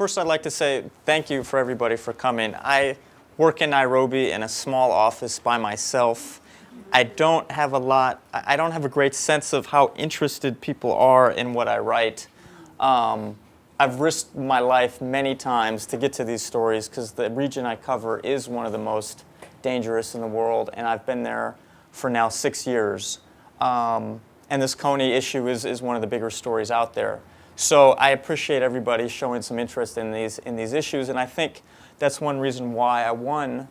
First, I'd like to say thank you for everybody for coming. I work in Nairobi in a small office by myself. I don't have a great sense of how interested people are in what I write. I've risked my life many times to get to these stories because the region I cover is one of the most dangerous in the world, and I've been there for now 6 years. And this Kony issue is one of the bigger stories out there. So I appreciate everybody showing some interest in these issues, and I think that's one reason why I won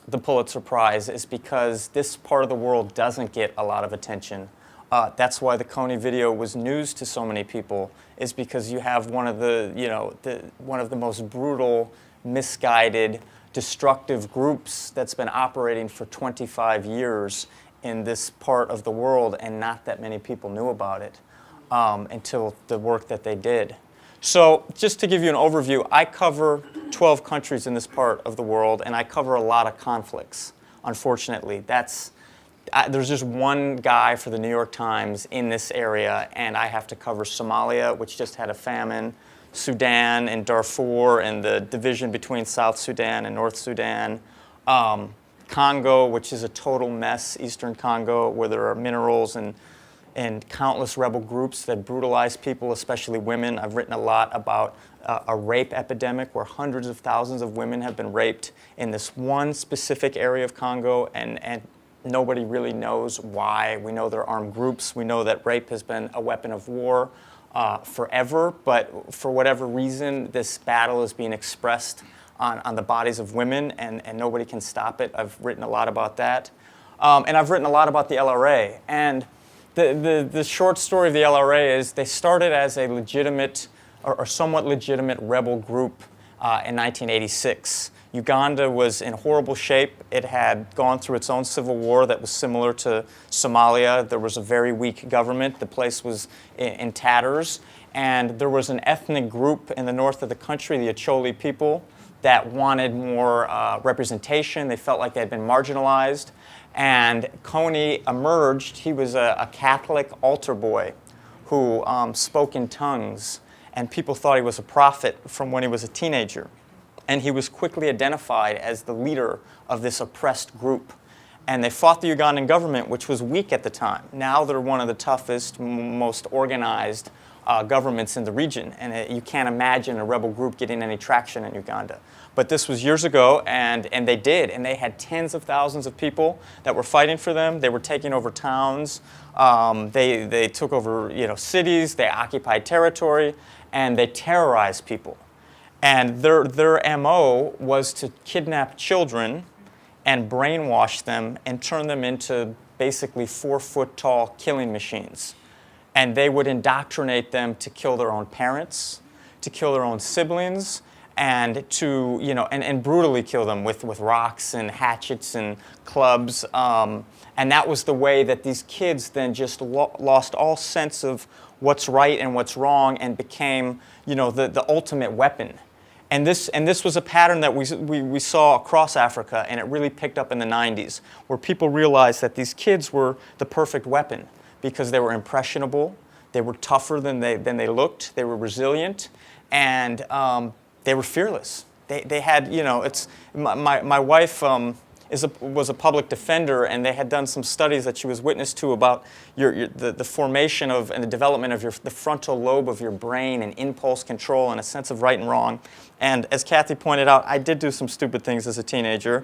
the Pulitzer Prize, is because this part of the world doesn't get a lot of attention. That's why the Kony video was news to so many people, is because you have one of the most brutal, misguided, destructive groups that's been operating for 25 years in this part of the world, and not that many people knew about it until the work that they did. So just to give you an overview, I cover 12 countries in this part of the world, and I cover a lot of conflicts, unfortunately. There's just one guy for the New York Times in this area, and I have to cover Somalia, which just had a famine, Sudan and Darfur and the division between South Sudan and North Sudan, Congo, which is a total mess, Eastern Congo, where there are minerals and countless rebel groups that brutalize people, especially women. I've written a lot about a rape epidemic where hundreds of thousands of women have been raped in this one specific area of Congo, and nobody really knows why. We know there are armed groups. We know that rape has been a weapon of war forever, but for whatever reason, this battle is being expressed on the bodies of women, and nobody can stop it. I've written a lot about that. And I've written a lot about the LRA. And the short story of the LRA is they started as a legitimate or somewhat legitimate rebel group in 1986. Uganda was in horrible shape. It had gone through its own civil war that was similar to Somalia. There was a very weak government. The place was in tatters. And there was an ethnic group in the north of the country, the Acholi people, that wanted more representation. They felt like they had been marginalized. And Kony emerged. He was a Catholic altar boy who spoke in tongues, and people thought he was a prophet from when he was a teenager. And he was quickly identified as the leader of this oppressed group. And they fought the Ugandan government, which was weak at the time. Now they're one of the toughest, most organized governments in the region. And you can't imagine a rebel group getting any traction in Uganda. But this was years ago, and they did. And they had tens of thousands of people that were fighting for them. They were taking over towns. They took over cities. They occupied territory. And they terrorized people. And their MO was to kidnap children and brainwash them and turn them into basically 4-foot-tall killing machines. And they would indoctrinate them to kill their own parents, to kill their own siblings, and to and brutally kill them with rocks and hatchets and clubs. And that was the way that these kids then just lost all sense of what's right and what's wrong, and became the ultimate weapon. And this was a pattern that we saw across Africa, and it really picked up in the 90s, where people realized that these kids were the perfect weapon because they were impressionable, they were tougher than they looked, they were resilient, and they were fearless. They had, my wife was a public defender, and they had done some studies that she was witness to about the formation of and the development of the frontal lobe of your brain, and impulse control and a sense of right and wrong. And as Kathy pointed out, I did do some stupid things as a teenager.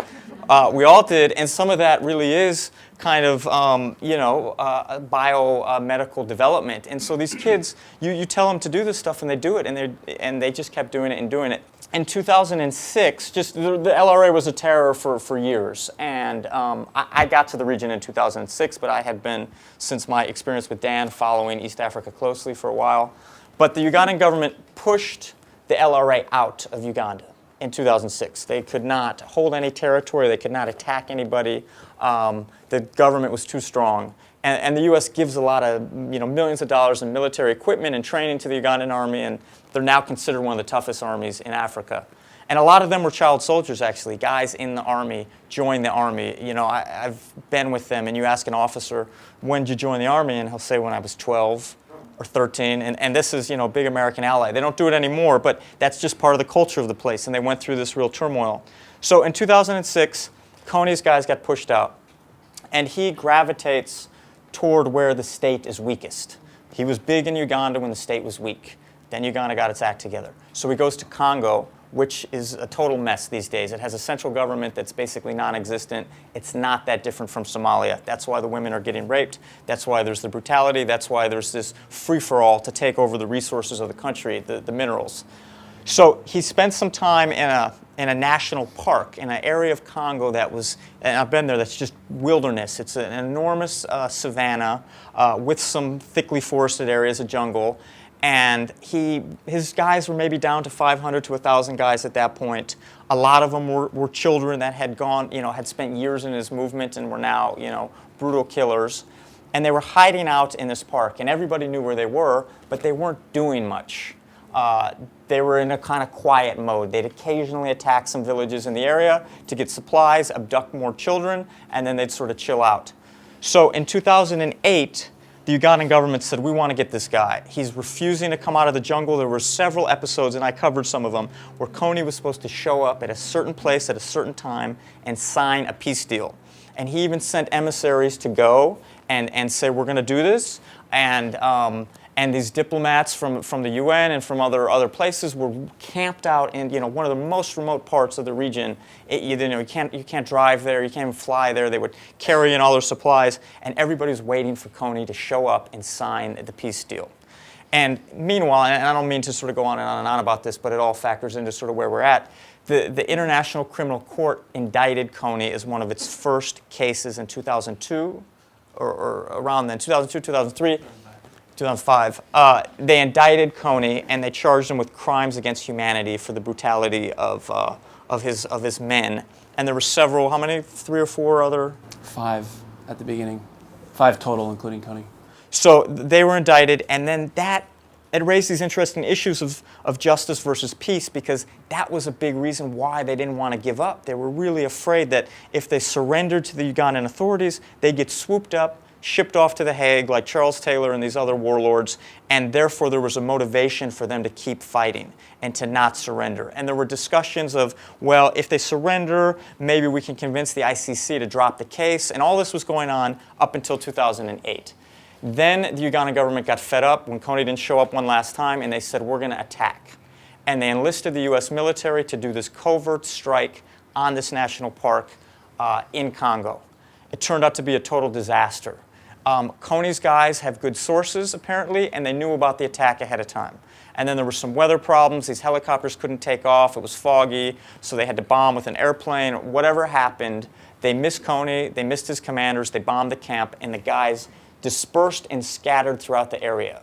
We all did, and some of that really is kind of biomedical development. And so these kids, you tell them to do this stuff, and they do it, and they just kept doing it and doing it. In 2006, the LRA was a terror for years, and I got to the region in 2006, but I had been, since my experience with Dan, following East Africa closely for a while. But the Ugandan government pushed the LRA out of Uganda in 2006. They could not hold any territory. They could not attack anybody. The government was too strong. And the U.S. gives a lot of millions of dollars in military equipment and training to the Ugandan army, and they're now considered one of the toughest armies in Africa. And a lot of them were child soldiers, actually. Guys in the army joined the army. I've been with them, and you ask an officer, when did you join the army? And he'll say, when I was 12 or 13, and this is, a big American ally. They don't do it anymore, but that's just part of the culture of the place, and they went through this real turmoil. So in 2006, Kony's guys got pushed out, and he gravitates toward where the state is weakest. He was big in Uganda when the state was weak. Then Uganda got its act together. So he goes to Congo, which is a total mess these days. It has a central government that's basically non-existent. It's not that different from Somalia. That's why the women are getting raped. That's why there's the brutality. That's why there's this free-for-all to take over the resources of the country, the minerals. So he spent some time in a national park, in an area of Congo that was, and I've been there, that's just wilderness. It's an enormous savanna with some thickly forested areas of jungle. And his guys were maybe down to 500 to 1,000 guys at that point. A lot of them were children that had gone, had spent years in his movement and were now, brutal killers. And they were hiding out in this park, and everybody knew where they were, but they weren't doing much. They were in a kind of quiet mode. They'd occasionally attack some villages in the area to get supplies, abduct more children, and then they'd sort of chill out. So in 2008, the Ugandan government said, we want to get this guy. He's refusing to come out of the jungle. There were several episodes, and I covered some of them, where Kony was supposed to show up at a certain place at a certain time and sign a peace deal. And he even sent emissaries to go and say, we're going to do this. And these diplomats from the UN and from other places were camped out in one of the most remote parts of the region. You can't drive there, you can't even fly there. They would carry in all their supplies, and everybody was waiting for Kony to show up and sign the peace deal. And meanwhile, and I don't mean to sort of go on and on about this, but it all factors into sort of where we're at. The International Criminal Court indicted Kony as one of its first cases in 2002, or around then, 2002, 2003. 2005, they indicted Kony and they charged him with crimes against humanity for the brutality of his men. And there were several, how many? 3 or 4 other? 5 at the beginning. 5 total, including Kony. So they were indicted, and then it raised these interesting issues of justice versus peace, because that was a big reason why they didn't want to give up. They were really afraid that if they surrendered to the Ugandan authorities, they'd get swooped up, shipped off to The Hague like Charles Taylor and these other warlords, and therefore there was a motivation for them to keep fighting and to not surrender. And there were discussions of, well, if they surrender, maybe we can convince the ICC to drop the case, and all this was going on up until 2008. Then the Ugandan government got fed up when Kony didn't show up one last time, and they said, we're going to attack. And they enlisted the US military to do this covert strike on this national park in Congo. It turned out to be a total disaster. Kony's guys have good sources, apparently, and they knew about the attack ahead of time. And then there were some weather problems. These helicopters couldn't take off. It was foggy, so they had to bomb with an airplane. Whatever happened, they missed Kony, they missed his commanders, they bombed the camp, and the guys dispersed and scattered throughout the area.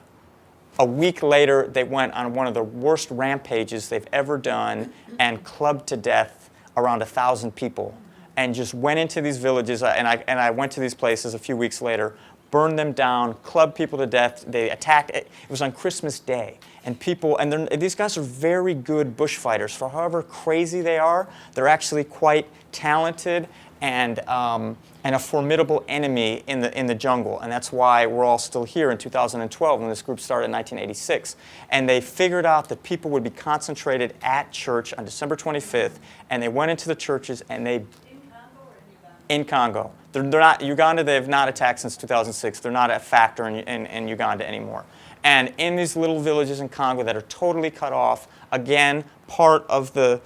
A week later, they went on one of the worst rampages they've ever done and clubbed to death around 1,000 people, and just went into these villages, and I went to these places a few weeks later, burned them down, clubbed people to death. They attacked. It was on Christmas Day, and these guys are very good bushfighters. For however crazy they are, they're actually quite talented and a formidable enemy in the jungle. And that's why we're all still here in 2012 when this group started in 1986. And they figured out that people would be concentrated at church on December 25th, and they went into the churches and they in Congo. They're not, Uganda, they have not attacked since 2006. They're not a factor in Uganda anymore. And in these little villages in Congo that are totally cut off, again, part of this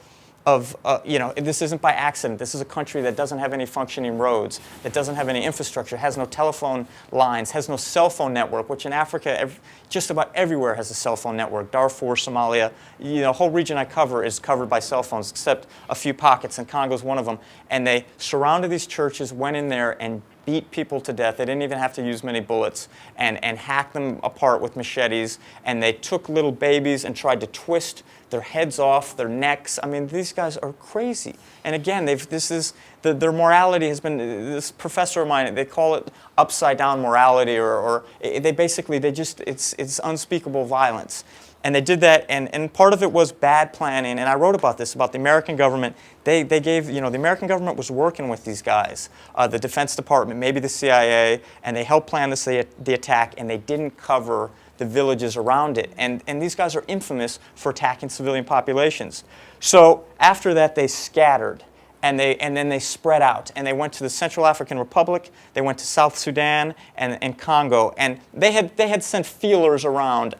isn't by accident. This is a country that doesn't have any functioning roads, that doesn't have any infrastructure, has no telephone lines, has no cell phone network, which in Africa, just about everywhere has a cell phone network. Darfur, Somalia, the whole region I cover is covered by cell phones, except a few pockets, and Congo's one of them. And they surrounded these churches, went in there and beat people to death. They didn't even have to use many bullets, and hacked them apart with machetes. And they took little babies and tried to twist their heads off, their necks. I mean, these guys are crazy. And again, their morality has been, this professor of mine, they call it upside down morality, or it's unspeakable violence. And they did that, and part of it was bad planning, and I wrote about this, about the American government. They gave, the American government was working with these guys, the Defense Department, maybe the CIA, and they helped plan the attack, and they didn't cover the villages around it. And these guys are infamous for attacking civilian populations. So after that, they scattered. And then they spread out, and they went to the Central African Republic, they went to South Sudan and Congo, and they had sent feelers around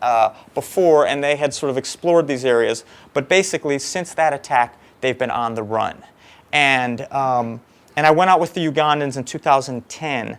before, and they had sort of explored these areas. But basically, since that attack, they've been on the run. And I went out with the Ugandans in 2010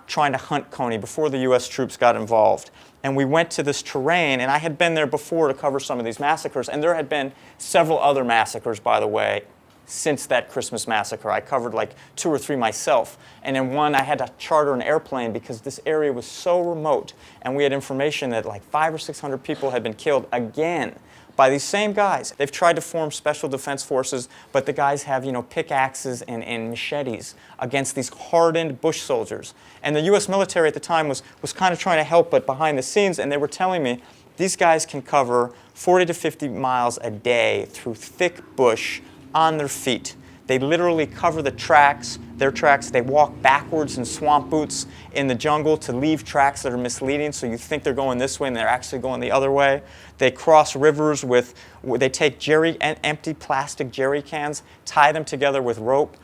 trying to hunt Kony before the U.S. troops got involved. And we went to this terrain, and I had been there before to cover some of these massacres, and there had been several other massacres, by the way, since that Christmas massacre. I covered like 2 or 3 myself. And in one, I had to charter an airplane because this area was so remote. And we had information that like 500 or 600 people had been killed again by these same guys. They've tried to form special defense forces, but the guys have, pickaxes and machetes against these hardened bush soldiers. And the U.S. military at the time was kind of trying to help, but behind the scenes, and they were telling me, these guys can cover 40 to 50 miles a day through thick bush on their feet. They literally cover their tracks. They walk backwards in swamp boots in the jungle to leave tracks that are misleading, so you think they're going this way and they're actually going the other way. They cross rivers they take empty plastic jerry cans, tie them together with rope,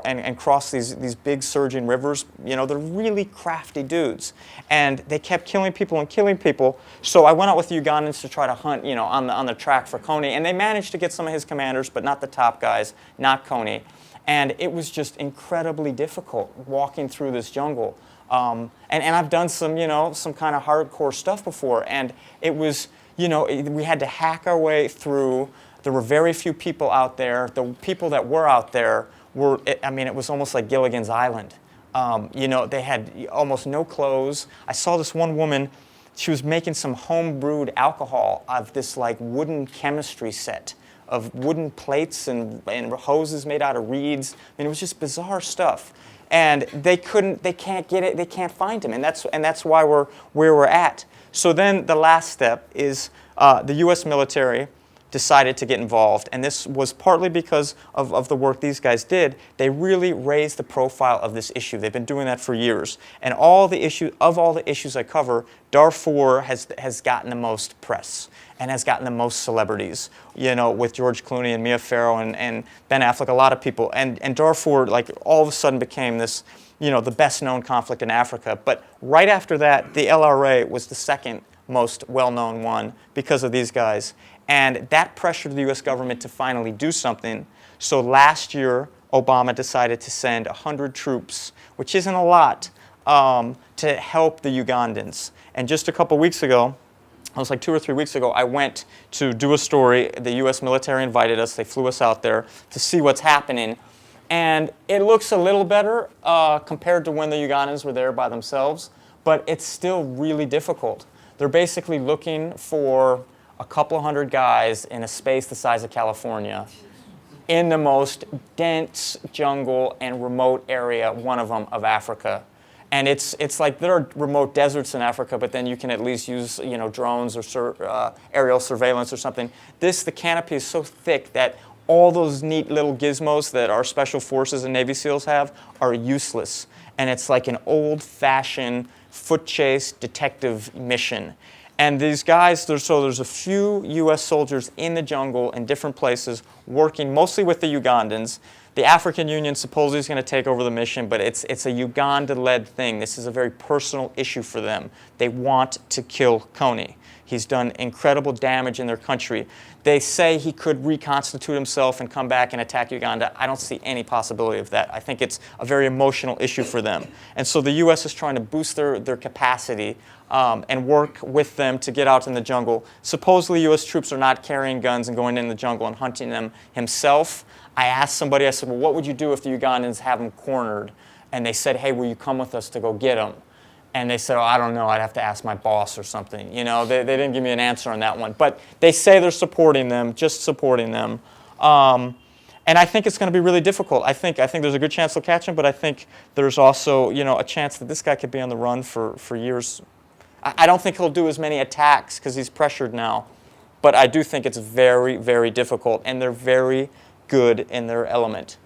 and cross these big surging rivers. They're really crafty dudes. And they kept killing people and killing people. So I went out with the Ugandans to try to hunt, on the track for Kony. And they managed to get some of his commanders, but not the top guys, not Kony. And it was just incredibly difficult walking through this jungle. And I've done some kind of hardcore stuff before. And it was, we had to hack our way through. There were very few people out there. The people that were out there it was almost like Gilligan's Island. They had almost no clothes. I saw this one woman, she was making some home-brewed alcohol of this like wooden chemistry set of wooden plates and hoses made out of reeds. It was just bizarre stuff. And they can't get it, they can't find him. And that's why we're where we're at. So then the last step is the U.S. military decided to get involved, and this was partly because of the work these guys did. They really raised the profile of this issue. They've been doing that for years. And all the issues I cover, Darfur has gotten the most press and has gotten the most celebrities, with George Clooney and Mia Farrow and Ben Affleck, a lot of people. And Darfur, like, all of a sudden became this, the best-known conflict in Africa. But right after that, the LRA was the second most well-known one because of these guys. And that pressured the U.S. government to finally do something. So last year, Obama decided to send 100 troops, which isn't a lot, to help the Ugandans. And just a couple weeks ago, it was like 2 or 3 weeks ago, I went to do a story. The U.S. military invited us. They flew us out there to see what's happening. And it looks a little better compared to when the Ugandans were there by themselves, but it's still really difficult. They're basically looking for a couple hundred guys in a space the size of California in the most dense jungle and remote area, one of them, of Africa. And it's like there are remote deserts in Africa, but then you can at least use drones or aerial surveillance or something. The canopy is so thick that all those neat little gizmos that our special forces and Navy SEALs have are useless. And it's like an old-fashioned foot chase detective mission. And these guys, there's a few U.S. soldiers in the jungle in different places working mostly with the Ugandans. The African Union supposedly is going to take over the mission, but it's a Uganda-led thing. This is a very personal issue for them. They want to kill Kony. He's done incredible damage in their country. They say he could reconstitute himself and come back and attack Uganda. I don't see any possibility of that. I think it's a very emotional issue for them. And so the U.S. is trying to boost their capacity and work with them to get out in the jungle. Supposedly U.S. troops are not carrying guns and going in the jungle and hunting them himself. I asked somebody, I said, well, what would you do if the Ugandans have him cornered? And they said, hey, will you come with us to go get him? And they said, oh, I don't know, I'd have to ask my boss or something. They didn't give me an answer on that one. But they say they're supporting them, just supporting them. And I think it's going to be really difficult. I think there's a good chance they'll catch him, but I think there's also, a chance that this guy could be on the run for years. I don't think he'll do as many attacks because he's pressured now. But I do think it's very, very difficult, and they're very good in their element.